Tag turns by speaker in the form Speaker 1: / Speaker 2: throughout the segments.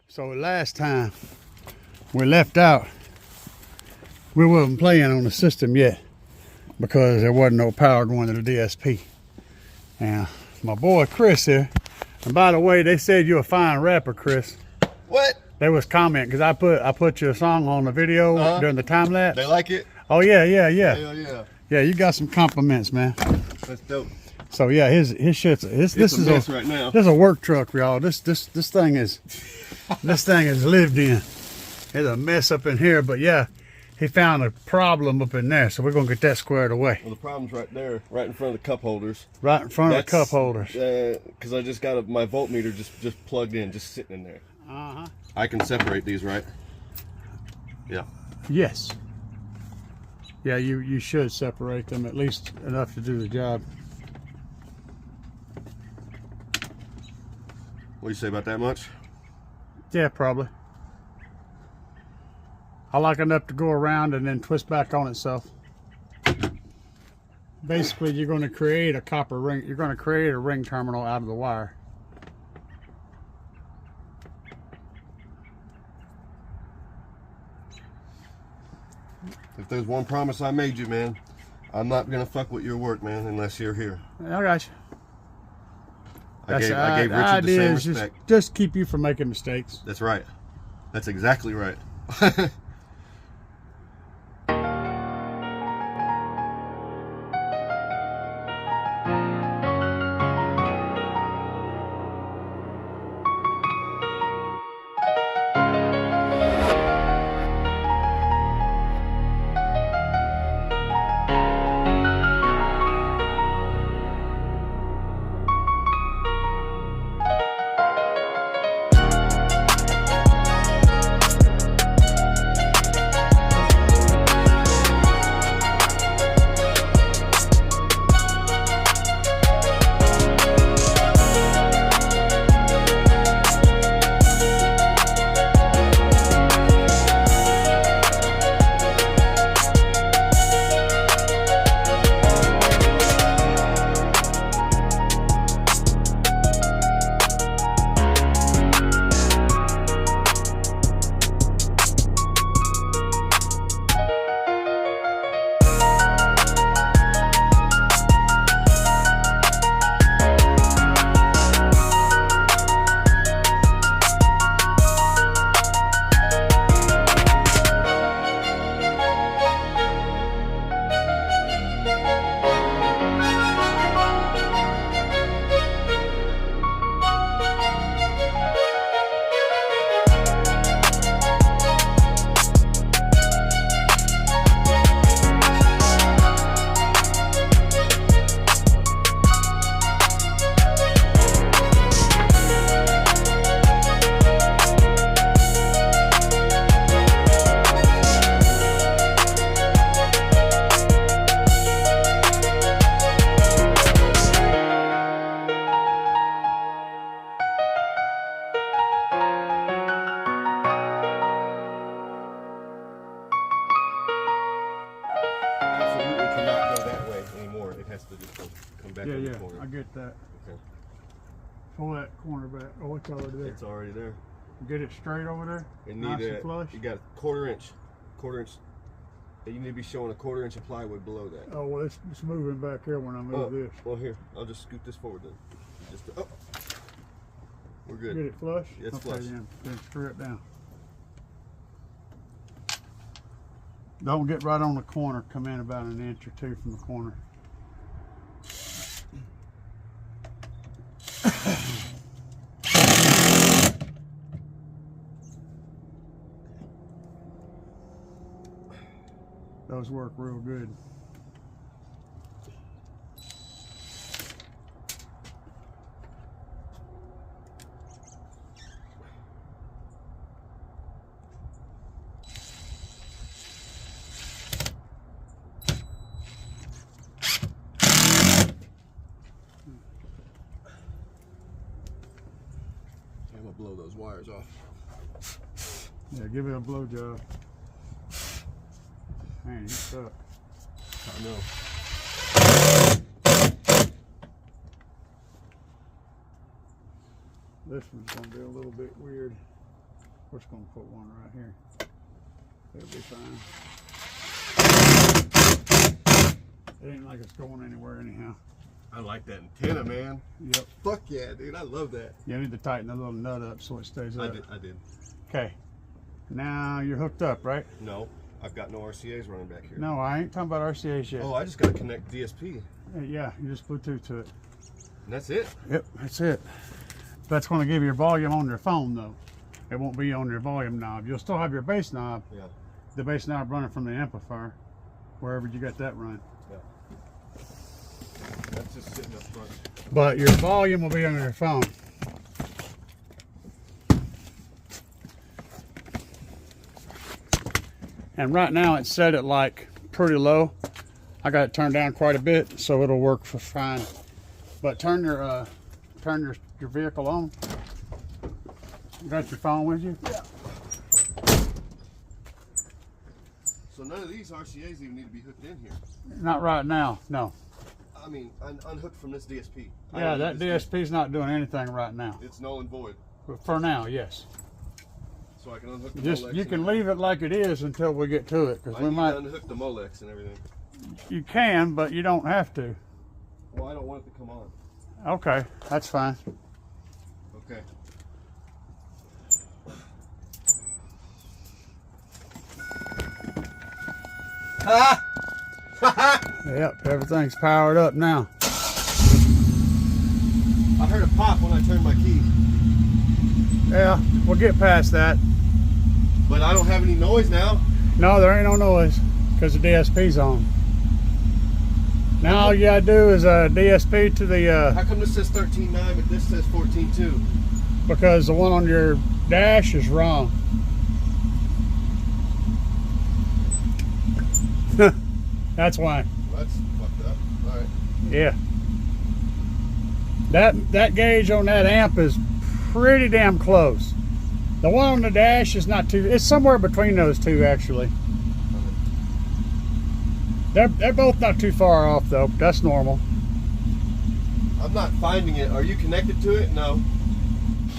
Speaker 1: So last time we left out, we wasn't playing on the system yet because there wasn't no power going to the DSP. And my boy Chris here, and by the way, they said you're a fine rapper, Chris.
Speaker 2: What?
Speaker 1: They was commenting because I put your song on the video during the time lapse.
Speaker 2: They like it?
Speaker 1: Oh yeah.
Speaker 2: Hell yeah.
Speaker 1: Yeah, you got some compliments, man.
Speaker 2: That's dope.
Speaker 1: So yeah, his shit's this is a mess
Speaker 2: right now.
Speaker 1: This is a work truck, y'all. This thing is this thing is lived in. There's a mess up in here, but yeah, he found a problem up in there, so we're gonna get that squared away.
Speaker 2: Well, the problem's right there, right in front of the cup holders.
Speaker 1: Right in front of the cup holders.
Speaker 2: Because I just got my voltmeter just plugged in, just sitting in there. I can separate these, right? Yeah.
Speaker 1: Yes. Yeah, you should separate them at least enough to do the job.
Speaker 2: What do you say about that much?
Speaker 1: Yeah, probably. I like enough to go around and then twist back on itself. Basically, you're going to create a copper ring. You're going to create a ring terminal out of the wire.
Speaker 2: If there's one promise I made you, man, I'm not gonna fuck with your work, man, unless you're here.
Speaker 1: I got you.
Speaker 2: I gave Richard the same respect.
Speaker 1: Just keep you from making mistakes.
Speaker 2: That's right. That's exactly right.
Speaker 1: Yeah, I get that.
Speaker 2: Okay.
Speaker 1: Pull that corner back. Oh, it's already there.
Speaker 2: It's already there.
Speaker 1: Get it straight over there.
Speaker 2: It
Speaker 1: nice and flush.
Speaker 2: You got a quarter inch. You need to be showing a quarter inch of plywood below that.
Speaker 1: Oh well, it's moving back here when I move this.
Speaker 2: Well, here, I'll just scoot this forward then. We're good.
Speaker 1: Get it flush.
Speaker 2: Yeah, it's flush.
Speaker 1: Then screw it down. Don't get right on the corner. Come in about an inch or two from the corner. Those work real good.
Speaker 2: I'm gonna blow those wires off.
Speaker 1: Yeah, give it a blow job. Man, you suck.
Speaker 2: I know.
Speaker 1: This one's gonna be a little bit weird. We're just gonna put one right here. It'll be fine. It ain't like it's going anywhere anyhow.
Speaker 2: I like that antenna, man.
Speaker 1: Yep.
Speaker 2: Fuck yeah, dude. I love that.
Speaker 1: You need to tighten the little nut up so it stays up.
Speaker 2: I did.
Speaker 1: Okay. Now you're hooked up, right?
Speaker 2: No, I've got no RCAs running back here.
Speaker 1: No, I ain't talking about RCAs yet.
Speaker 2: Oh, I just got to connect DSP.
Speaker 1: Yeah, you just Bluetooth to it.
Speaker 2: And that's it?
Speaker 1: Yep, that's it. That's going to give you your volume on your phone, though. It won't be on your volume knob. You'll still have your bass knob.
Speaker 2: Yeah.
Speaker 1: The bass knob running from the amplifier, wherever you got that running.
Speaker 2: Yeah. That's just sitting up front.
Speaker 1: But your volume will be on your phone. And right now it's set at like pretty low. I got it turned down quite a bit, so it'll work for fine. But turn your vehicle on. You got your phone with you?
Speaker 2: Yeah. So none of these RCAs even need to be hooked in here.
Speaker 1: Not right now, no.
Speaker 2: I mean, unhooked from this DSP.
Speaker 1: Yeah, that DSP's not doing anything right now.
Speaker 2: It's null and void.
Speaker 1: But for now, yes.
Speaker 2: So I can unhook the
Speaker 1: Just
Speaker 2: Molex.
Speaker 1: you can leave it like it is until we get to it, because we might
Speaker 2: unhook the Molex and everything.
Speaker 1: You can, but you don't have to.
Speaker 2: Well, I don't want it to come on.
Speaker 1: Okay, that's fine.
Speaker 2: Okay. Ah!
Speaker 1: Yep, everything's powered up now.
Speaker 2: I heard a pop when I turned my key.
Speaker 1: Yeah, we'll get past that.
Speaker 2: But I don't have any noise now.
Speaker 1: No, there ain't no noise because the DSP's on. Now all you gotta do is DSP to the
Speaker 2: How come this says 13.9 but this says 14.2?
Speaker 1: because the one on your dash is wrong. That's why.
Speaker 2: Well, that's fucked up. All right.
Speaker 1: Yeah. That gauge on that amp is pretty damn close. The one on the dash is not too. It's somewhere between those two actually. They're both not too far off though. That's normal.
Speaker 2: I'm not finding it. Are you connected to it? No.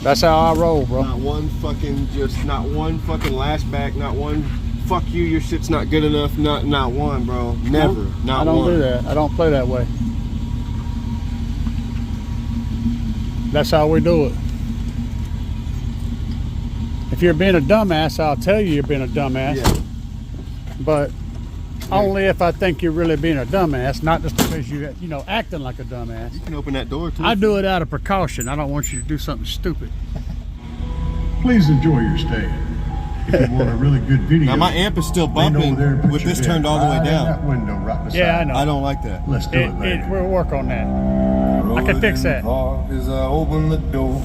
Speaker 1: That's how I roll, bro.
Speaker 2: Not one fucking lashback. Not one. Fuck you. Your shit's not good enough. Not one, bro. Never. Not
Speaker 1: I don't
Speaker 2: one.
Speaker 1: do that. I don't play that way. That's how we do it. If you're being a dumbass, I'll tell you you're being a dumbass.
Speaker 2: Yeah.
Speaker 1: But only if I think you're really being a dumbass, not just because you're acting like a dumbass.
Speaker 2: You can open that door too.
Speaker 1: I do it out of precaution. I don't want you to do something stupid. Please enjoy your stay. If you want a really good video.
Speaker 2: Now my amp is still bumping with this turned all the way down.
Speaker 1: Yeah, I know.
Speaker 2: I don't like that.
Speaker 1: Let's do it, baby. We'll work on that. I can fix that.
Speaker 3: As I open the door,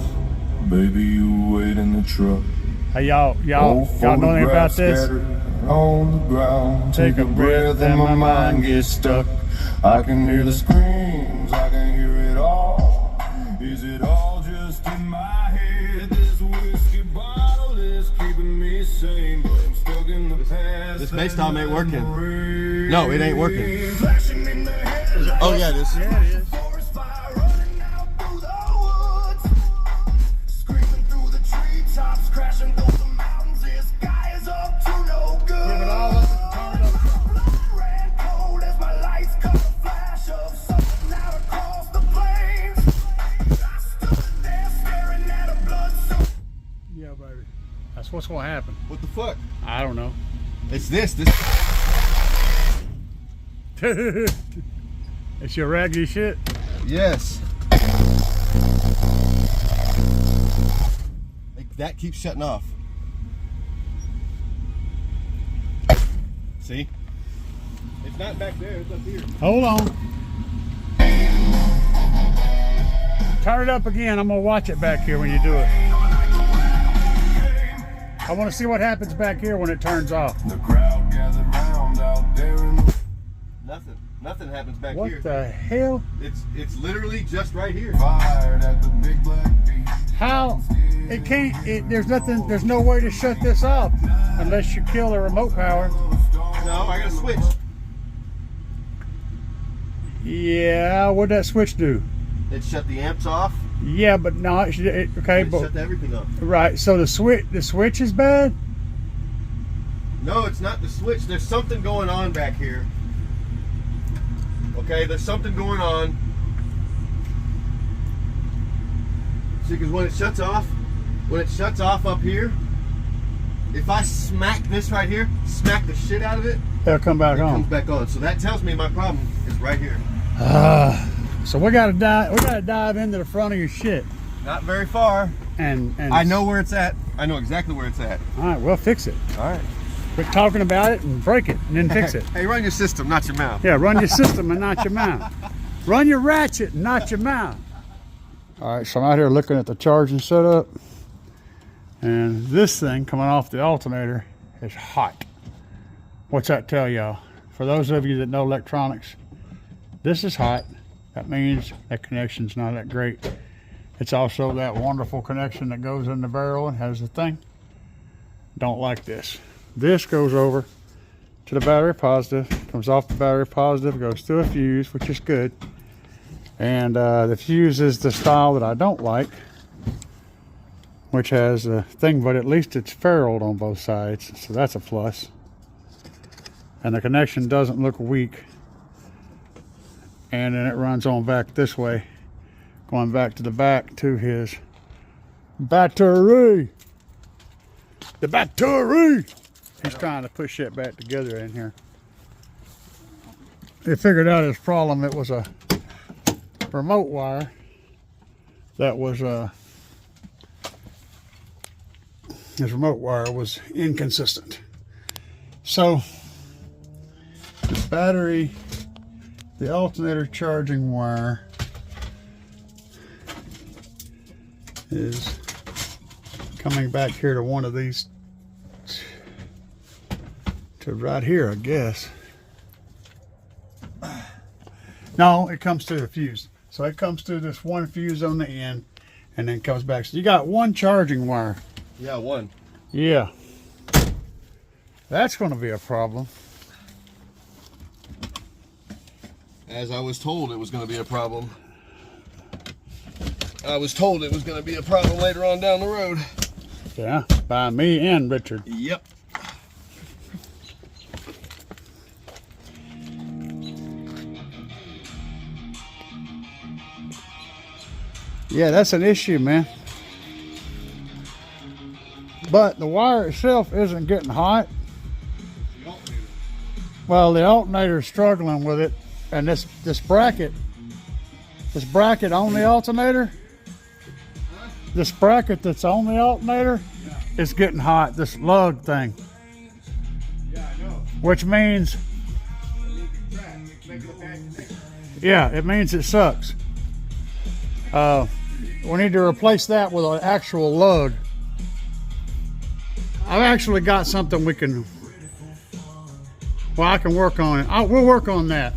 Speaker 3: baby, you wait in the truck.
Speaker 1: Hey, y'all know anything about this?
Speaker 3: On the ground, take a breath and my mind gets stuck. I can hear the screams, I can hear it all. Is it all just in my head? This whiskey bottle is keeping me sane, but I'm stuck in the past.
Speaker 2: This bass tom ain't working. No, it ain't working. Oh yeah, it is.
Speaker 1: Yeah, it is. Give it all up and turn it up. Yeah, baby. That's what's gonna happen.
Speaker 2: What the fuck?
Speaker 1: I don't know.
Speaker 2: It's this.
Speaker 1: It's your raggy shit.
Speaker 2: Yes. That keeps shutting off. See? It's not back there, it's up here.
Speaker 1: Hold on. Turn it up again. I'm gonna watch it back here when you do it. I want to see what happens back here when it turns off.
Speaker 3: The crowd gathered round out there in the
Speaker 2: Nothing happens back
Speaker 1: What
Speaker 2: here.
Speaker 1: the hell?
Speaker 2: It's literally just right here.
Speaker 3: fired at the big black beach.
Speaker 1: How? It can't. There's nothing. There's no way to shut this off unless you kill the remote power.
Speaker 2: No, I got a switch.
Speaker 1: Yeah. What'd that switch do?
Speaker 2: It shut the amps off
Speaker 1: Yeah, but no, okay, but
Speaker 2: Shut everything off.
Speaker 1: right. So the switch is bad.
Speaker 2: No, it's not the switch. There's something going on back here. Okay, there's something going on. See, because when it shuts off up here, if I smack this right here, smack the shit out of it,
Speaker 1: It'll come back
Speaker 2: it
Speaker 1: on.
Speaker 2: comes back on. So that tells me my problem is right here.
Speaker 1: So we gotta dive into the front of your shit.
Speaker 2: Not very far.
Speaker 1: And
Speaker 2: I know where it's at. I know exactly where it's at.
Speaker 1: All right, we'll fix it.
Speaker 2: All right.
Speaker 1: Quit talking about it and break it, and then fix it.
Speaker 2: Hey, run your system, not your mouth.
Speaker 1: Yeah, run your system and not your mouth. Run your ratchet and not your mouth. All right, so I'm out here looking at the charging setup, and this thing coming off the alternator is hot. What's that tell y'all? For those of you that know electronics, this is hot. That means that connection's not that great. It's also that wonderful connection that goes in the barrel and has the thing. Don't like this. This goes over to the battery positive, comes off the battery positive, goes through a fuse, which is good. And the fuse is the style that I don't like, which has a thing, but at least it's ferruled on both sides, so that's a plus. And the connection doesn't look weak. And then it runs on back this way, going back to the back to his battery. The battery! He's trying to push that back together in here. They figured out his problem. It was a remote wire that was his remote wire was inconsistent. So the battery, the alternator charging wire is coming back here to one of these, to right here, I guess. No, it comes through the fuse. So it comes through this one fuse on the end and then comes back. So you got one charging wire.
Speaker 2: Yeah, one.
Speaker 1: Yeah. That's going to be a problem.
Speaker 2: As I was told it was going to be a problem. I was told it was going to be a problem later on down the road.
Speaker 1: Yeah, by me and Richard.
Speaker 2: Yep.
Speaker 1: Yeah, that's an issue, man. But the wire itself isn't getting hot. Well, the alternator's struggling with it, and this bracket on the alternator, this bracket that's on the alternator is getting hot. This lug thing.
Speaker 2: Yeah, I know.
Speaker 1: Which means, yeah, it means it sucks. We need to replace that with an actual lug. I've actually got something we can, well, I can work on it. We'll work on that.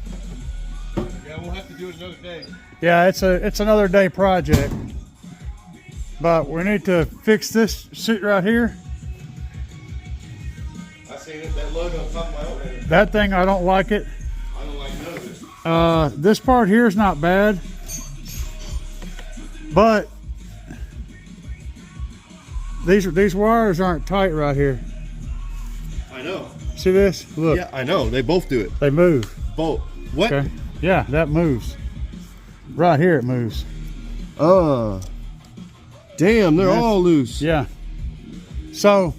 Speaker 2: Yeah, we'll have to do it another day.
Speaker 1: Yeah, it's another day project. But we need to fix this seat right here.
Speaker 2: I seen it, that lug on top of my alternator.
Speaker 1: That thing, I don't like it.
Speaker 2: I don't like none of this.
Speaker 1: This part here is not bad. But these wires aren't tight right here.
Speaker 2: I know.
Speaker 1: See this? Look.
Speaker 2: Yeah, I know. They both do it.
Speaker 1: They move.
Speaker 2: Both. What?
Speaker 1: Okay. Yeah, that moves. Right here it moves.
Speaker 2: Damn, they're
Speaker 1: Yes.
Speaker 2: all loose.
Speaker 1: Yeah. So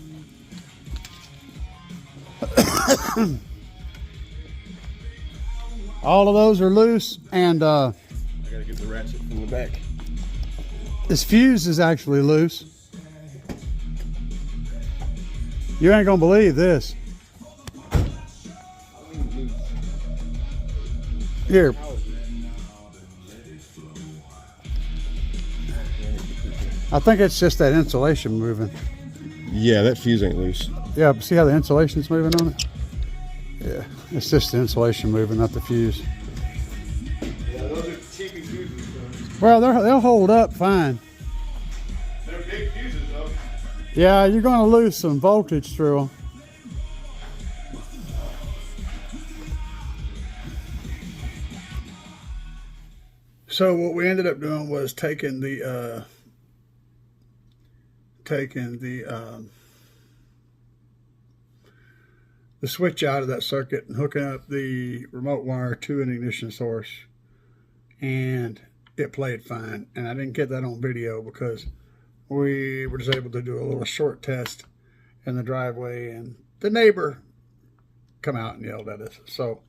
Speaker 1: all of those are loose, and
Speaker 2: I gotta get the ratchet from the back.
Speaker 1: this fuse is actually loose. You ain't gonna believe this. Here. I think it's just that insulation moving.
Speaker 2: Yeah, that fuse ain't loose.
Speaker 1: Yeah, but see how the insulation's moving on it? Yeah, it's just the insulation moving, not the fuse.
Speaker 2: Yeah, those are cheapy fuses.
Speaker 1: Well, they'll hold up fine.
Speaker 2: They're big fuses though.
Speaker 1: Yeah, you're going to lose some voltage through them. So what we ended up doing was taking the switch out of that circuit and hooking up the remote wire to an ignition source, and it played fine. And I didn't get that on video because we were just able to do a little short test in the driveway, and the neighbor come out and yelled at us. So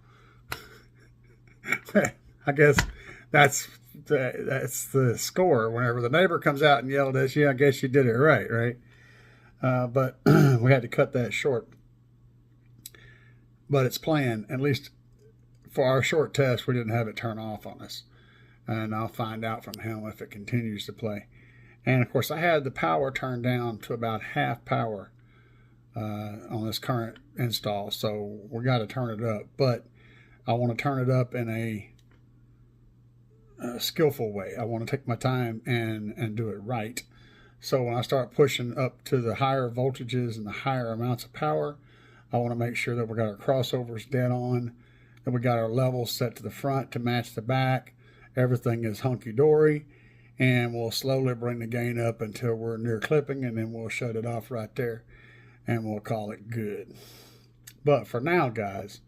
Speaker 1: I guess that's the score. Whenever the neighbor comes out and yelled at us, yeah, I guess you did it right? But we had to cut that short. But it's playing. At least for our short test, we didn't have it turn off on us. And I'll find out from him if it continues to play. And of course, I had the power turned down to about half power on this current install. So we got to turn it up. But I want to turn it up in a skillful way. I want to take my time and do it right. So when I start pushing up to the higher voltages and the higher amounts of power, I want to make sure that we got our crossovers dead on, that we got our levels set to the front to match the back. Everything is hunky-dory, and we'll slowly bring the gain up until we're near clipping, and then we'll shut it off right there, and we'll call it good. But for now, guys,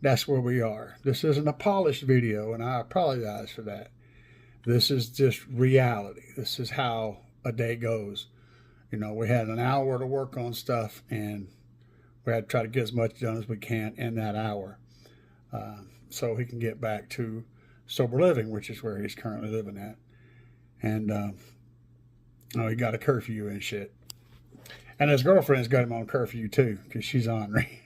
Speaker 1: that's where we are. This isn't a polished video, and I apologize for that. This is just reality. This is how a day goes. You know, we had an hour to work on stuff, and we had to try to get as much done as we can in that hour, so he can get back to sober living, which is where he's currently living at. And oh, he got a curfew and shit. And his girlfriend's got him on curfew too, because she's ornery.